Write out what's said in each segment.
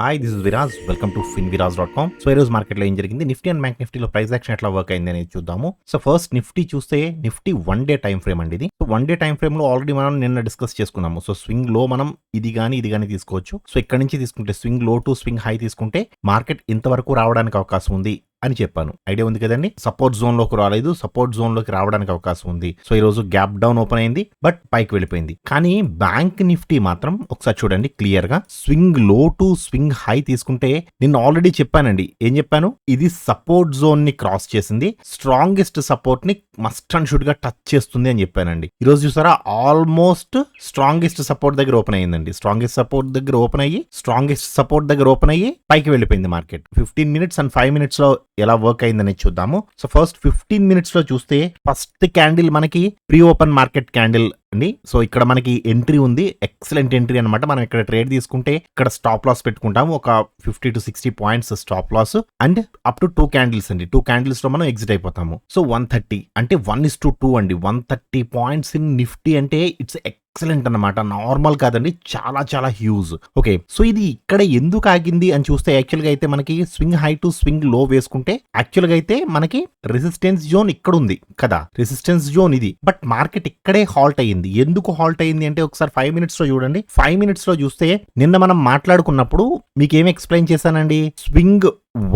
Hi, this is Viraj. Welcome to finviraz.com. So ఈ రోజు మార్కెట్లో ఏం జరిగింది, నిఫ్టీ అండ్ బ్యాంక్ నిఫ్టీలో ప్రైస్ యాక్షన్ ఎట్లా వర్క్ అయింది అనేది చూద్దాము. సో ఫస్ట్ నిఫ్టీ చూస్తే నిఫ్టీ 1 డే టైం ఫ్రేమ్ అండి. ఇది 1 డే టైం ఫ్రేమ్ లో ఆల్రెడీ మనం నిన్న డిస్కస్ చేసుకున్నాము. సో స్వింగ్ లో మనం ఇది గానీ తీసుకోవచ్చు. సో ఇక్కడ నుంచి తీసుకుంటే స్వింగ్ లో టు స్వింగ్ హై తీసుకుంటే మార్కెట్ ఇంతవరకు రావడానికి అవకాశం ఉంది అని చెప్పాను. ఐడియా ఉంది కదండి. సపోర్ట్ జోన్ లోకి రాలేదు, సపోర్ట్ జోన్ లోకి రావడానికి అవకాశం ఉంది. సో ఈ రోజు గ్యాప్ డౌన్ ఓపెన్ అయింది, బట్ పైకి వెళ్ళిపోయింది. కానీ బ్యాంక్ నిఫ్టీ మాత్రం ఒకసారి చూడండి క్లియర్ గా, స్వింగ్ లో టు స్వింగ్ హై తీసుకుంటే నిన్న ఆల్రెడీ చెప్పానండి. ఏం చెప్పాను, ఇది సపోర్ట్ జోన్ ని క్రాస్ చేసింది, స్ట్రాంగెస్ట్ సపోర్ట్ ని మస్ట్ అండ్ షుడ్ గా టచ్ చేస్తుంది అని చెప్పానండి. ఈ రోజు చూసారా, ఆల్మోస్ట్ స్ట్రాంగెస్ట్ సపోర్ట్ దగ్గర ఓపెన్ అయ్యిందండి. స్ట్రాంగెస్ట్ సపోర్ట్ దగ్గర ఓపెన్ అయ్యి పైకి వెళ్ళిపోయింది మార్కెట్. 15 minutes అండ్ 5 minutes లో ఎలా వర్క్ అయిందని చూద్దాము. సో ఫస్ట్ 15 minutes లో చూస్తే ఫస్ట్ క్యాండిల్ మనకి ప్రీ ఓపెన్ మార్కెట్ క్యాండిల్ అండి. సో ఇక్కడ మనకి ఎంట్రీ ఉంది, ఎక్సలెంట్ ఎంట్రీ అనమాట. మనం ఇక్కడ ట్రేడ్ తీసుకుంటే ఇక్కడ స్టాప్ లాస్ పెట్టుకుంటాము, ఒక 50 to 60 points stop loss, and up to 2 candles అండి. 2 candles లో మనం ఎగ్జిట్ అయిపోతాము. సో 130 అంటే 1:2 అండి. 130 points ఇన్ నిఫ్టీ అంటే ఇట్స్ ఎక్సలెంట్ అన్నమాట, నార్మల్ కాదండి, చాలా చాలా హ్యూజ్. ఓకే, సో ఇది ఇక్కడ ఎందుకు ఆగింది అని చూస్తే యాక్చువల్ గా అయితే మనకి స్వింగ్ హై టు స్వింగ్ లో వేసుకుంటే యాక్చువల్ గా అయితే మనకి రెసిస్టెన్స్ జోన్ ఇక్కడ ఉంది కదా, రెసిస్టెన్స్ జోన్ ఇది. బట్ మార్కెట్ ఇక్కడే హాల్ట్ అయ్యింది. ఎందుకు హాల్ట్ అయ్యింది అంటే ఒకసారి 5 minutes లో చూడండి. 5 minutes లో చూస్తే నిన్న మనం మాట్లాడుకున్నప్పుడు మీకు ఏమి ఎక్స్ప్లెయిన్ చేశానండి, స్వింగ్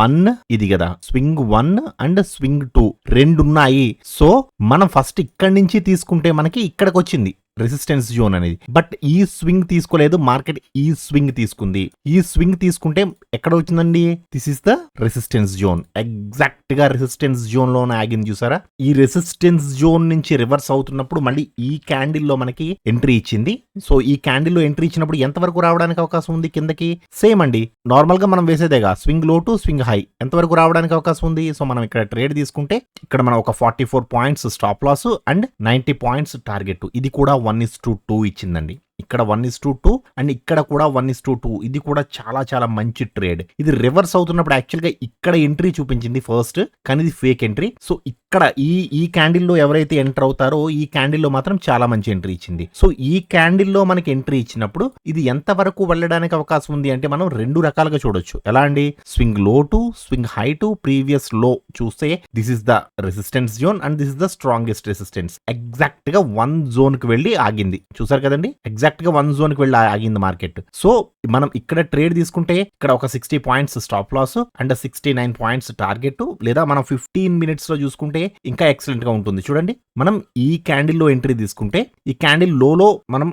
1 ఇది కదా, స్వింగ్ 1 అండ్ స్వింగ్ 2 రెండు ఉన్నాయి. సో మనం ఫస్ట్ ఇక్కడి నుంచి తీసుకుంటే మనకి ఇక్కడికి వచ్చింది రెసిస్టెన్స్ జోన్ అనేది. బట్ ఈ స్వింగ్ తీసుకోలేదు, మార్కెట్ ఈ స్వింగ్ తీసుకుంది. ఈ స్వింగ్ తీసుకుంటే ఎక్కడ వచ్చిందండి, this is the resistance zone. Exact గా రెసిస్టెన్స్ జోన్ లోనే ఆగింది చూసారా. ఈ రెసిస్టెన్స్ జోన్ నుంచి రివర్స్ అవుతున్నప్పుడు మళ్ళీ ఈ క్యాండిల్ లో మనకి ఎంట్రీ ఇచ్చింది. సో ఈ క్యాండిల్ లో ఎంట్రీ ఇచ్చినప్పుడు ఎంత వరకు రావడానికి అవకాశం ఉంది కిందకి, సేమ్ అండి, నార్మల్ గా మనం వేసేదేగా స్వింగ్ లో టు స్వింగ్ హై ఎంత వరకు రావడానికి అవకాశం ఉంది. సో మనం ఇక్కడ ట్రేడ్ తీసుకుంటే ఇక్కడ మనం ఒక 44 points stop loss and 90 points target. ఇది కూడా 1:2 ఇచ్చిందండి. ఇక్కడ 1:2 అండ్ ఇక్కడ కూడా 1:2. ఇది కూడా చాలా చాలా మంచి ట్రేడ్. ఇది రివర్స్ అవుతున్నప్పుడు యాక్చువల్ గా ఇక్కడ ఎంట్రీ చూపించింది ఫస్ట్, కానీ ఇది ఫేక్ ఎంట్రీ. సో ఇక్కడ ఈ క్యాండిల్ లో ఎవరైతే ఎంటర్ అవుతారో ఈ క్యాండిల్ లో మాత్రం చాలా మంచి ఎంట్రీ ఇచ్చింది. సో ఈ క్యాండిల్ లో మనకి ఎంట్రీ ఇచ్చినప్పుడు ఇది ఎంత వరకు వెళ్ళడానికి అవకాశం ఉంది అంటే మనం రెండు రకాలుగా చూడొచ్చు. ఎలా అండి, స్వింగ్ లో to swing high to previous లో చూస్తే this is the resistance zone and this is the strongest resistance. Exact గా 1 జోన్ కి వెళ్ళి ఆగింది. చూసారు కదండి, ఎగ్జాక్ట్ గా 1 జోన్ కి వెళ్ళి ఆగింది మార్కెట్. సో మనం ఇక్కడ ట్రేడ్ తీసుకుంటే ఇక్కడ ఒక 60 points stop loss and 69 points target, లేదా మనం 15 minutes లో చూసుకుంటే ఇంకా ఎక్సలెంట్ గా ఉంటుంది. చూడండి, మనం ఈ క్యాండిల్ లో ఎంట్రీ తీసుకుంటే ఈ క్యాండిల్ లో మనం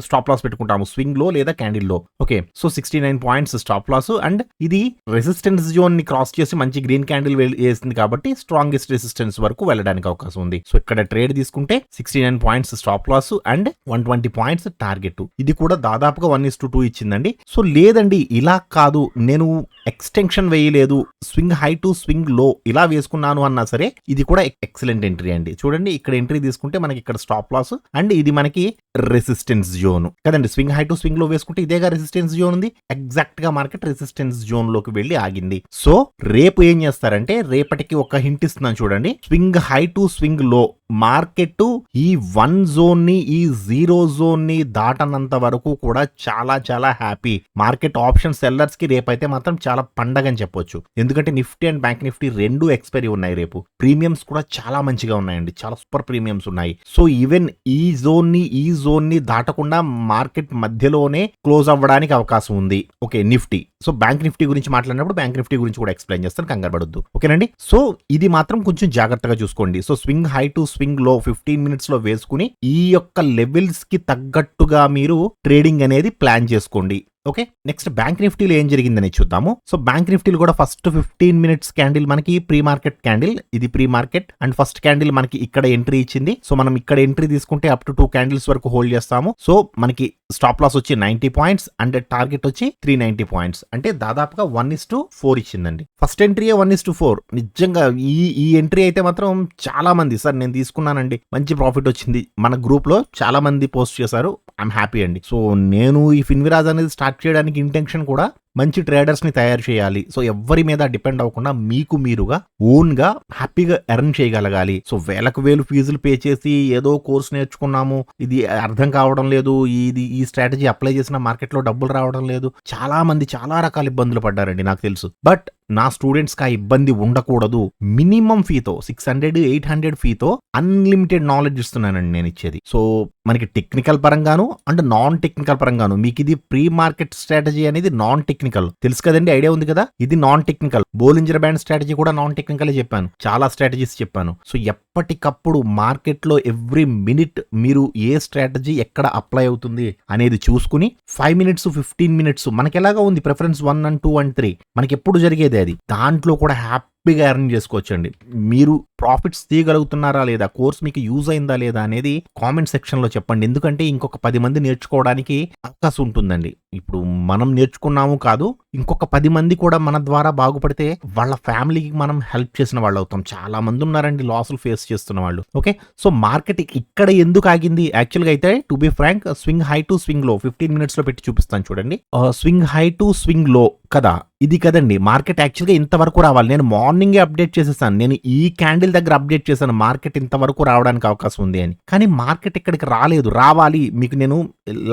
స్టాప్ లాస్ పెట్టుకుంటాము, స్వింగ్ లో లేదా క్యాండిల్ లో. Okay, so 69 points stop loss and ఇది రెసిస్టెన్స్ జోన్ ని క్రాస్ చేసి మంచి గ్రీన్ క్యాండిల్ వేసింది కాబట్టి స్ట్రాంగెస్ట్ రెసిస్టెన్స్ వరకు వెళ్ళడానికి అవకాశం ఉంది. సో ఇక్కడ ట్రేడ్ తీసుకుంటే 69 points stop loss and 120 points target. ఇది కూడా దాదాపుగా 1:2 ఇచ్చిందండి. సో లేదండి, ఇలా కాదు, నేను ఎక్స్టెన్షన్ వేయలేదు, స్వింగ్ హై టు స్వింగ్ లో ఇలా వేసుకున్నాను అన్నా సరే ఇది కూడా ఎక్సలెంట్ ఎంట్రీ అండి. చూడండి, ఇక్కడ ఎంట్రీ తీసుకుంటే మనకి ఇక్కడ స్టాప్ లాస్ అండ్ ఇది మనకి రెసిస్టెన్స్ జోన్ కదండి. స్వింగ్ హై టు స్వింగ్ లో వేసుకుంటే ఇదేగా రెసిస్టెన్స్ జోన్ ఉంది. ఎగ్జాక్ట్ గా మార్కెట్ రెసిస్టెన్స్ జోన్ లోకి వెళ్ళి ఆగింది. సో రేపు ఏం చేస్తారంటే, రేపటికి ఒక హింట్ ఇస్తున్నాను చూడండి. స్వింగ్ హై టు స్వింగ్ లో మార్కెట్ ఈ 1 జోన్ ని ఈ 0 జోన్ ని దాటనంత వరకు కూడా చాలా చాలా హ్యాపీ. మార్కెట్ ఆప్షన్ సెల్లర్స్ కి రేపైతే మాత్రం చాలా పండగ అని చెప్పొచ్చు. ఎందుకంటే నిఫ్టీ అండ్ బ్యాంక్ నిఫ్టీ రెండు ఎక్స్పైరీ ఉన్నాయి రేపు. ప్రీమియమ్స్ కూడా చాలా మంచిగా ఉన్నాయండి, చాలా సూపర్ ప్రీమియమ్స్ ఉన్నాయి. సో ఈవెన్ ఈ జోన్ ని దాటకుండా మార్కెట్ మధ్యలోనే క్లోజ్ అవ్వడానికి అవకాశం ఉంది. Okay, Nifty. So bank Nifty గురించి మాట్లాడినప్పుడు బ్యాంక్ నిఫ్టీ గురించి కూడా ఎక్స్ప్లెయిన్ చేస్తాను, కంగారు పడొద్దు. ఓకేనండి. సో ఇది మాత్రం కొంచెం జాగ్రత్తగా చూసుకోండి. So swing high to swing low 15 minutes లో వేసుకుని ఈ యొక్క లెవెల్స్ కి తగ్గట్టుగా మీరు ట్రేడింగ్ అనేది ప్లాన్ చేసుకోండి. ఓకే, నెక్స్ట్ బ్యాంక్ నిఫ్టీలో ఏం జరిగిందని చూద్దాము. సో బ్యాంక్ నిఫ్టీలో కూడా ఫస్ట్ 15 minutes క్యాండిల్ మనకి ప్రీ మార్కెట్ క్యాండిల్, ఇది pre market and first candle మనకి ఇక్కడ ఎంట్రీ ఇచ్చింది. సో మనం ఇక్కడ ఎంట్రీ తీసుకుంటే అప్ టు 2 candles వరకు హోల్డ్ చేస్తాము. సో మనకి స్టాప్ లాస్ వచ్చి 90 points అండ్ టార్గెట్ వచ్చి 390 points, అంటే దాదాపుగా 1:4 ఇచ్చిందండి. First entry 1:4. నిజంగా ఈ ఎంట్రీ అయితే మాత్రం చాలా మంది, సార్ నేను తీసుకున్నానండి, మంచి ప్రాఫిట్ వచ్చింది, మన గ్రూప్ లో చాలా మంది పోస్ట్ చేశారు. ఐఎమ్ హ్యాపీ అండి. సో నేను ఈ ఫిన్విరాజ్ అనేది స్టార్ట్ చేయడానికి ఇంటెన్షన్ కూడా మంచి ట్రేడర్స్ ని తయారు చేయాలి. సో ఎవ్వరి మీద డిపెండ్ అవ్వకుండా మీకు మీరుగా ఓన్ గా హ్యాపీగా ఎర్న్ చేయగలగాలి. సో వేలకు వేలు ఫీజులు పే చేసి ఏదో కోర్స్ నేర్చుకున్నాము, ఇది అర్థం కావడం లేదు, ఈ స్ట్రాటజీ అప్లై చేసిన మార్కెట్ లో డబ్బులు రావడం లేదు, చాలా మంది చాలా రకాల ఇబ్బందులు పడ్డారండి నాకు తెలుసు. బట్ నా స్టూడెంట్స్కి ఆ ఇబ్బంది ఉండకూడదు. మినిమం ఫీతో 600-800 ఫీతో అన్లిమిటెడ్ నాలెడ్జ్ ఇస్తున్నానండి నేను ఇచ్చేది. సో మనకి టెక్నికల్ పరంగాను అండ్ నాన్ టెక్నికల్ పరంగాను. మీకు ఇది ప్రీ మార్కెట్ స్ట్రాటజీ అనేది నాన్ టెక్నికల్, తెలుసు కదండి, ఐడియా ఉంది కదా. ఇది non technical. Bollinger band strategy కూడా నాన్ టెక్నికల్ చెప్పాను, చాలా స్ట్రాటజీస్ చెప్పాను. సో ఎప్పటికప్పుడు మార్కెట్లో ఎవ్రీ మినిట్ మీరు ఏ స్ట్రాటజీ ఎక్కడ అప్లై అవుతుంది అనేది చూసుకుని 5 minutes 15 minutes మనకి ఎలాగా ఉంది ప్రిఫరెన్స్ 1 and 2 and 3 మనకి ఎప్పుడు జరిగేది అది. దాంట్లో కూడా హ్యాపీగా ఎర్న్ చేసుకోవచ్చండి. మీరు ప్రాఫిట్స్ తీయగలుగుతున్నారా లేదా, కోర్స్ మీకు యూజ్ అయిందా లేదా అనేది కామెంట్ సెక్షన్ లో చెప్పండి. ఎందుకంటే ఇంకొక 10 మంది నేర్చుకోవడానికి అవకాశం ఉంటుందండి. ఇప్పుడు మనం నేర్చుకున్నాము కాదు, ఇంకొక 10 మంది కూడా మన ద్వారా బాగుపడితే వాళ్ళ ఫ్యామిలీకి మనం హెల్ప్ చేసిన వాళ్ళు అవుతాం. చాలా మంది ఉన్నారండి లాసులు ఫేస్ చేస్తున్న వాళ్ళు. ఓకే, సో మార్కెట్ ఇక్కడ ఎందుకు ఆగింది యాక్చువల్గా అయితే, to be frank, swing high to swing low 15 minutes లో పెట్టి చూపిస్తాను చూడండి. స్వింగ్ హై టు స్వింగ్ లో కదా, ఇది కదండి మార్కెట్ యాక్చువల్గా ఇంతవరకు రావాలి. నేను మార్నింగే అప్డేట్ చేసేసాను, నేను ఈ క్యాండిల్ దగ్గర అప్డేట్ చేశాను మార్కెట్ ఇంతవరకు రావడానికి అవకాశం ఉంది అని. కానీ మార్కెట్ ఇక్కడికి రాలేదు. రావాలి, మీకు నేను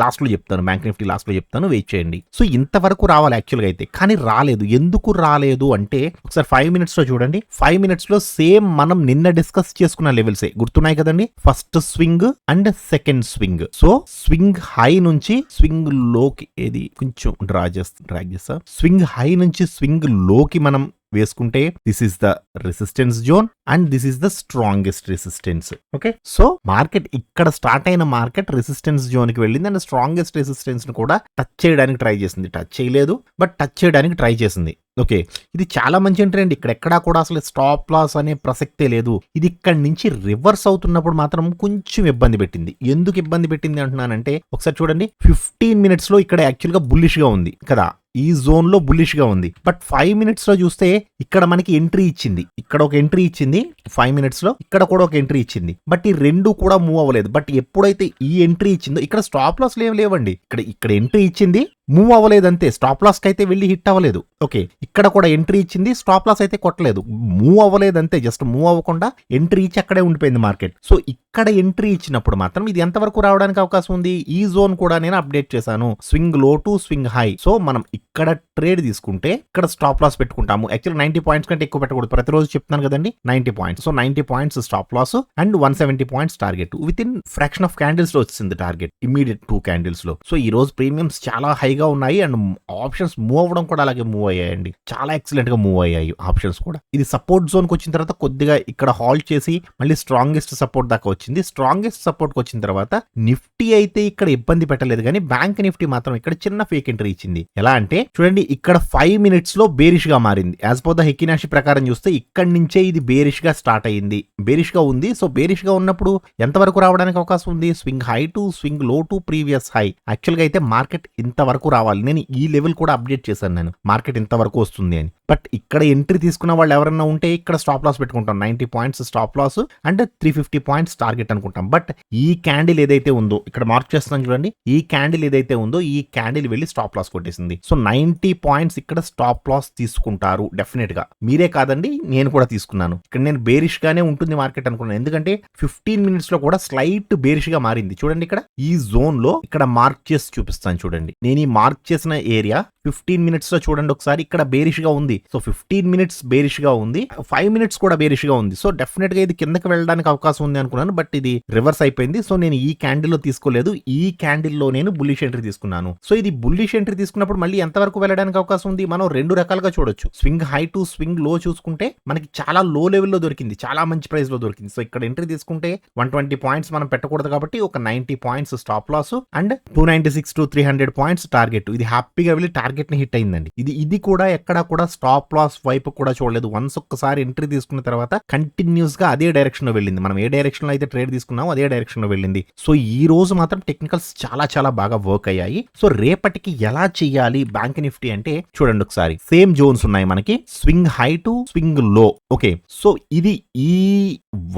లాస్ట్ లో చెప్తాను, బ్యాంక్ నిఫ్టీ లాస్ట్ లో చెప్తాను, వెయిట్ చేయండి. సో ఇంతవరకు రావాలి యాక్చువల్గా అయితే, కానీ రాలేదు. ఎందుకు రాలేదు అంటే ఒకసారి 5 minutes లో చూడండి. 5 minutes లో సేమ్ మనం నిన్న డిస్కస్ చేసుకున్న లెవెల్సే గుర్తున్నాయి కదండి. First swing and second swing. So swing high నుంచి స్వింగ్ లోకి ఏది కొంచెం డ్రాగ్ చేస్తా, స్వింగ్ హై నుంచి స్వింగ్ లోకి మనం వేసుకుంటే this is the resistance zone and this is the strongest resistance. Okay, so market ఇక్కడ స్టార్ట్ అయిన మార్కెట్ రెసిస్టెన్స్ జోన్ కి వెళ్ళింది అండ్ స్ట్రాంగెస్ట్ రెసిస్టెన్స్ ని కూడా టచ్ చేయడానికి ట్రై చేసింది. టచ్ చేయలేదు, బట్ టచ్ చేయడానికి ట్రై చేసింది. ఓకే, ఇది చాలా మంచి ఎంట్రీ అండి. ఇక్కడ ఎక్కడా కూడా అసలు స్టాప్ లాస్ అనే ప్రసక్తే లేదు. ఇది ఇక్కడ నుంచి రివర్స్ అవుతున్నప్పుడు మాత్రం కొంచెం ఇబ్బంది పెట్టింది. ఎందుకు ఇబ్బంది పెట్టింది అంటున్నానంటే ఒకసారి చూడండి. 15 minutes లో ఇక్కడ యాక్చువల్గా బుల్లిష్ గా ఉంది కదా, ఈ జోన్ లో బుల్లిష్ గా ఉంది. బట్ 5 minutes లో చూస్తే ఇక్కడ మనకి ఎంట్రీ ఇచ్చింది, ఇక్కడ ఒక ఎంట్రీ ఇచ్చింది 5 minutes లో, ఇక్కడ కూడా ఒక ఎంట్రీ ఇచ్చింది. బట్ ఈ రెండు కూడా మూవ్ అవ్వలేదు. బట్ ఎప్పుడైతే ఈ ఎంట్రీ ఇచ్చిందో ఇక్కడ స్టాప్ లాస్ లేవండి. ఇక్కడ ఎంట్రీ ఇచ్చింది, మూవ్ అవ్వలేదు అంతే. స్టాప్ లాస్ కి అయితే వెళ్ళి హిట్ అవ్వలేదు. ఓకే, ఇక్కడ కూడా ఎంట్రీ ఇచ్చింది, స్టాప్ లాస్ అయితే కొట్టలేదు, మూవ్ అవ్వలేదు అంతే. జస్ట్ మూవ్ అవ్వకుండా ఎంట్రీ ఇచ్చి అక్కడే ఉండిపోయింది మార్కెట్. సో ఇక్కడ ఎంట్రీ ఇచ్చినప్పుడు మాత్రం ఇది ఎంతవరకు రావడానికి అవకాశం ఉంది. ఈ జోన్ కూడా నేను అప్డేట్ చేశాను, స్వింగ్ లో టు స్వింగ్ హై. సో మనం ఇక్కడ ట్రేడ్ తీసుకుంటే ఇక్కడ స్టాప్ లాస్ పెట్టుకుంటాము. యాక్చువల్ 90 points కంటే ఎక్కువ పెట్టకూడదు, ప్రతిరోజు చెప్తున్నాను కదండి. 90 points. So 90 points stop loss and 170 points target. Within fraction of candles లో వచ్చింది టార్గెట్, ఇమీడియట్ 2 candles లో. సో ఈ రోజు ప్రీమియమ్స్ చాలా హైగా ఉన్నాయి అండ్ ఆప్షన్స్ మూవ్ అవ్వడం కూడా అలాగే మూవ్ అయ్యాయండి. చాలా ఎక్సలెంట్ గా మూవ్ అయ్యాయి ఆప్షన్స్ కూడా. ఇది సపోర్ట్ జోన్ కి వచ్చిన తర్వాత కొద్దిగా ఇక్కడ హాల్ట్ చేసి మళ్ళీ స్ట్రాంగెస్ట్ సపోర్ట్ దాకా వచ్చింది. స్ట్రాంగెస్ట్ సపోర్ట్ కి వచ్చిన తర్వాత నిఫ్టీ అయితే ఇక్కడ ఇబ్బంది పెట్టలేదు, కానీ బ్యాంక్ నిఫ్టీ మాత్రం ఇక్కడ చిన్న ఫేక్ ఎంట్రీ ఇచ్చింది. ఎలా అంటే చూడండి, ఇక్కడ 5 minutes లో బేరిష్ గా మారింది. యాజ్ పర్ ద హెకినాషి ప్రకారం చూస్తే ఇక్కడి నుంచే ఇది బేరిష్ గా స్టార్ట్ అయ్యింది, బేరిష్ గా ఉంది. సో బేరిష్ గా ఉన్నప్పుడు ఎంతవరకు రావడానికి అవకాశం ఉంది, స్వింగ్ హై టు స్వింగ్ లో టు ప్రీవియస్ హై. యాక్చువల్ గా అయితే మార్కెట్ ఇంతవరకు రావాలి. నేను ఈ లెవెల్ కూడా అప్డేట్ చేశాను, నేను మార్కెట్ ఇంతవరకు వస్తుంది అని. బట్ ఇక్కడ ఎంట్రీ తీసుకున్న వాళ్ళు ఎవరైనా ఉంటే ఇక్కడ స్టాప్ లాస్ పెట్టుకుంటాం, 90 points stop loss and 350 points target అనుకుంటాం. బట్ ఈ క్యాండిల్ ఏదైతే ఉందో ఇక్కడ మార్క్ చేస్తున్నాం చూడండి, ఈ క్యాండిల్ ఏదైతే ఉందో ఈ క్యాండిల్ వెళ్ళి స్టాప్ లాస్ కొట్టేసింది. సో 90 points ఇక్కడ స్టాప్ లాస్ తీసుకుంటారు డెఫినెట్ గా. మీరే కాదండి, నేను కూడా తీసుకున్నాను. ఇక్కడ నేను బేరిష్ గానే ఉంటుంది మార్కెట్ అనుకున్నాను, ఎందుకంటే 15 minutes లో కూడా స్లైట్ బేరిష్ గా మారింది. చూడండి ఇక్కడ ఈ జోన్ లో ఇక్కడ మార్క్ చేసి చూపిస్తాను చూడండి. నేను ఈ మార్క్ చేసిన ఏరియా 15 minutes లో చూడండి ఒకసారి, ఇక్కడ బేరిష్ గా ఉంది. సో 15 minutes బేరిష్ గా ఉంది, 5 minutes కూడా బేరిష్ గా ఉంది. సో డెఫినెట్ గా ఇది కిందకి వెళ్ళడానికి అవకాశం ఉంది అనుకున్నాను, బట్ ఇది రివర్స్ అయిపోయింది. సో నేను ఈ క్యాండిల్ లో తీసుకోలేదు, ఈ క్యాండిల్ లో నేను బుల్లిష్ ఎంట్రీ తీసుకున్నాను. సో ఇది బుల్లిష్ ఎంట్రీ తీసుకున్నప్పుడు మళ్ళీ ఎంతవరకు వెళ్ళడానికి అవకాశం ఉంది, మనం రెండు రకాలుగా చూడొచ్చు. స్వింగ్ హై టు స్వింగ్ లో చూసుకుంటే మనకి చాలా లో లెవెల్లో దొరికింది, చాలా మంచి ప్రైస్ లో దొరికింది. సో ఇక్కడ ఎంట్రీ తీసుకుంటే 120 points మనం పెట్టకూడదు కాబట్టి ఒక 90 points stop loss and 296 to 300 points target. ఇది హ్యాపీగా వెళ్ళి టార్గెట్ ని హిట్ అయిందండి. ఇది కూడా ఎక్కడా కూడా స్టాప్ లాస్ వైపు కూడా చూడలేదు. వన్స్ ఒక్కసారి ఎంట్రీ తీసుకున్న తర్వాత కంటిన్యూస్ గా అదే డైరెక్షన్ లో వెళ్ళింది. మనం ఏ డైరెక్షన్ లో అయితే ట్రేడ్ తీసుకున్నామో అదే డైరెక్షన్ లో వెళ్ళింది. సో ఈ రోజు మాత్రం టెక్నికల్స్ చాలా చాలా బాగా వర్క్ అయ్యాయి. సో రేపటికి ఎలా చేయాలి బ్యాంక్ నిఫ్టీ అంటే చూడండి ఒకసారి, సేమ్ జోన్స్ ఉన్నాయి మనకి, స్వింగ్ హై టు స్వింగ్ లో. ఓకే, సో ఇది ఈ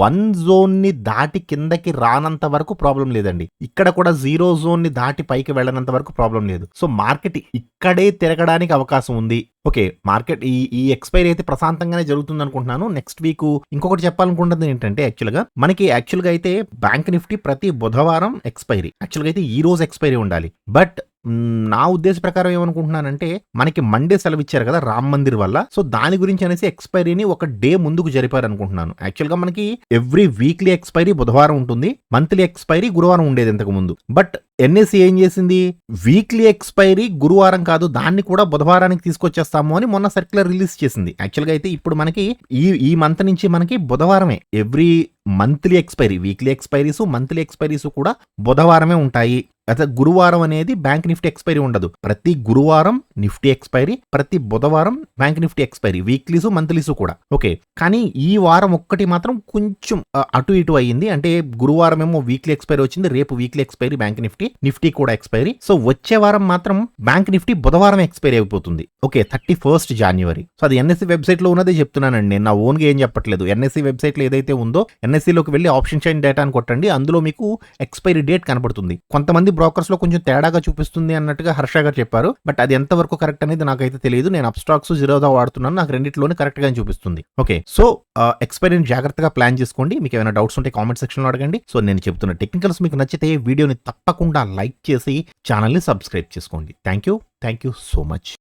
1 zone ని దాటి కిందకి రానంత వరకు ప్రాబ్లం లేదండి. ఇక్కడ కూడా 0 zone ని దాటి పైకి వెళ్ళనంత వరకు ప్రాబ్లం లేదు. సో మార్కెట్ ఇక్కడే డే తిరగడానికి అవకాశం ఉంది. ఓకే, మార్కెట్ ఈ ఎక్స్పైరీ అయితే ప్రశాంతంగానే జరుగుతుంది అనుకుంటున్నాను. నెక్స్ట్ వీక్ ఇంకొకటి చెప్పాలనుకుంటుంది ఏంటంటే యాక్చువల్గా అయితే బ్యాంక్ నిఫ్టీ ప్రతి బుధవారం ఎక్స్పైరీ, యాక్చువల్గా అయితే ఈ రోజు ఎక్స్పైరీ ఉండాలి. బట్ నా ఉద్దేశ ప్రకారం ఏమనుకుంటున్నానంటే మనకి మండే సెలవు ఇచ్చారు కదా రామ్ మందిర్ వల్ల, సో దాని గురించి అనేసి ఎక్స్పైరీని ఒక డే ముందుకు జరిపారు అనుకుంటున్నాను. యాక్చువల్గా మనకి ఎవ్రీ వీక్లీ ఎక్స్పైరీ బుధవారం ఉంటుంది, మంత్లీ ఎక్స్పైరీ గురువారం ఉండేది ఇంతకు ముందు. బట్ ఎన్ఎస్సి ఏం చేసింది, వీక్లీ ఎక్స్పైరీ గురువారం కాదు దాన్ని కూడా బుధవారానికి తీసుకొచ్చేస్తాము అని మొన్న సర్క్యులర్ రిలీజ్ చేసింది. యాక్చువల్గా అయితే ఇప్పుడు మనకి ఈ మంత్ నుంచి మనకి బుధవారమే every monthly expiry, weekly expiries monthly expiries కూడా బుధవారమే ఉంటాయి. అయితే గురువారం అనేది బ్యాంక్ నిఫ్టీ ఎక్స్పైరీ ఉండదు. ప్రతి గురువారం నిఫ్టీ ఎక్స్పైరీ, ప్రతి బుధవారం bank Nifty expiry, weeklies monthlies కూడా. ఓకే, కానీ ఈ వారం ఒక్కటి మాత్రం కొంచెం అటు ఇటు అయ్యింది. అంటే గురువారం ఏమో వీక్లీ ఎక్స్పైరీ వచ్చింది, రేపు వీక్లీ ఎక్స్పైరీ బ్యాంక్ నిఫ్టీ కూడా ఎక్స్పైరీ. సో వచ్చే వారం మాత్రం బ్యాంక్ నిఫ్టీ బుధవారం ఎక్స్పైరీ అయిపోతుంది. Okay, 31st January. సో అది ఎన్ఎస్సి వెబ్సైట్ లో ఉన్నదే చెప్తున్నానండి, నేను నా ఓన్ గా ఏం చెప్పట్లేదు. ఎన్ఎస్సి వెబ్సైట్ లో ఏదైతే ఉందో ఎన్ఎస్సిలోకి వెళ్ళి ఆప్షన్ చైన్ డేటా అని కొట్టండి, అందులో మీకు ఎక్స్పైరీ డేట్ కనబడుతుంది. కొంతమంది బ్రోకర్స్ లో కొంచెం తేడాగా చూపిస్తుంది అన్నట్టుగా హర్ష గారు చెప్పారు. బట్ అది ఎంతవరకు కరెక్ట్ అనేది నాకైతే తెలియదు. నేను అప్స్టాక్స్ జిరోదా వాడుతున్నాను, నాకు రెండిట్లోనే కరెక్ట్ గా చూపిస్తుంది. ఓకే, సో ఎక్స్పైరీని జాగ్రత్తగా ప్లాన్ చేసుకోండి. మీకు ఏమైనా డౌట్స్ ఉంటే కామెంట్ సెక్షన్ లో అడగండి. సో నేను చెప్తున్న టెక్నికల్స్ మీకు నచ్చితే వీడియోని తప్పకుండా లైక్ చేసి ఛానల్ని సబ్స్క్రైబ్ చేసుకోండి. Thank you so much.